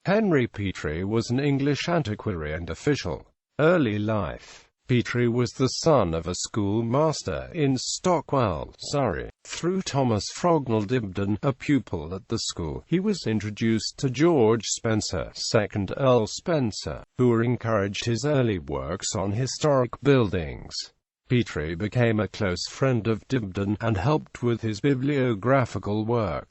Henry Petrie was an English antiquary and official. Early life. Petrie was the son of a schoolmaster in Stockwell, Surrey. Through Thomas Frognall Dibdin, a pupil at the school, he was introduced to George Spencer, 2nd Earl Spencer, who encouraged his early works on historic buildings. Petrie became a close friend of Dibdin, and helped with his bibliographical work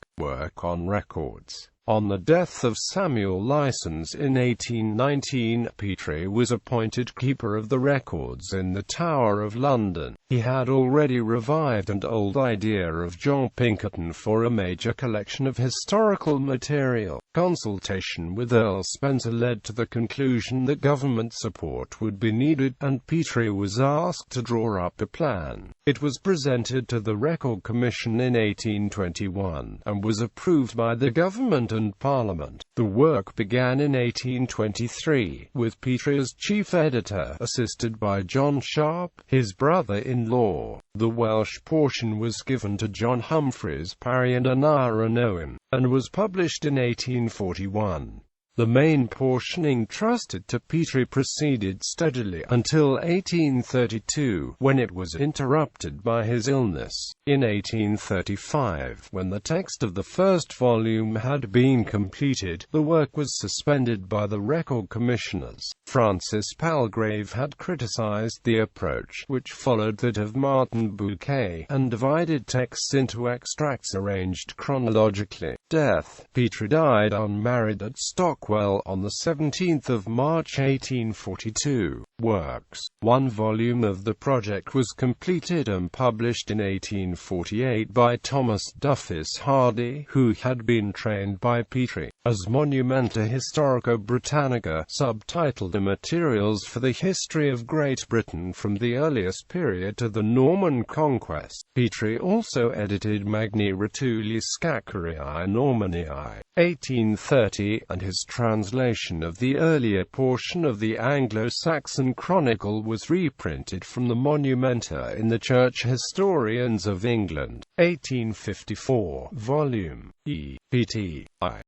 on records. On the death of Samuel Lysons in 1819, Petrie was appointed Keeper of the Records in the Tower of London. He had already revived an old idea of John Pinkerton for a major collection of historical material. Consultation with Earl Spencer led to the conclusion that government support would be needed, and Petrie was asked to draw up a plan. It was presented to the Record Commission in 1821, and was approved by the government and Parliament. The work began in 1823, with Petrie as chief editor, assisted by John Sharp, his brother-in-law. The Welsh portion was given to John Humphreys Parry and Aneurin Owen, and was published in 1841. The main portion entrusted to Petrie proceeded steadily until 1832, when it was interrupted by his illness. In 1835, when the text of the first volume had been completed, the work was suspended by the Record Commissioners. Francis Palgrave had criticized the approach, which followed that of Martin Bouquet, and divided texts into extracts arranged chronologically. Death. Petrie died unmarried at Stockwell on the 17th of March 1842. Works. One volume of the project was completed and published in 1848 by Thomas Duffus Hardy, who had been trained by Petrie as Monumenta Historica Britannica, subtitled Materials for the History of Great Britain from the Earliest Period to the Norman Conquest. Petrie also edited Magni Rotuli Scaccariae Normaniae, 1830, and his translation of the earlier portion of the Anglo-Saxon Chronicle was reprinted from the Monumenta in the Church Historians of England, 1854, Volume E. Pt. I.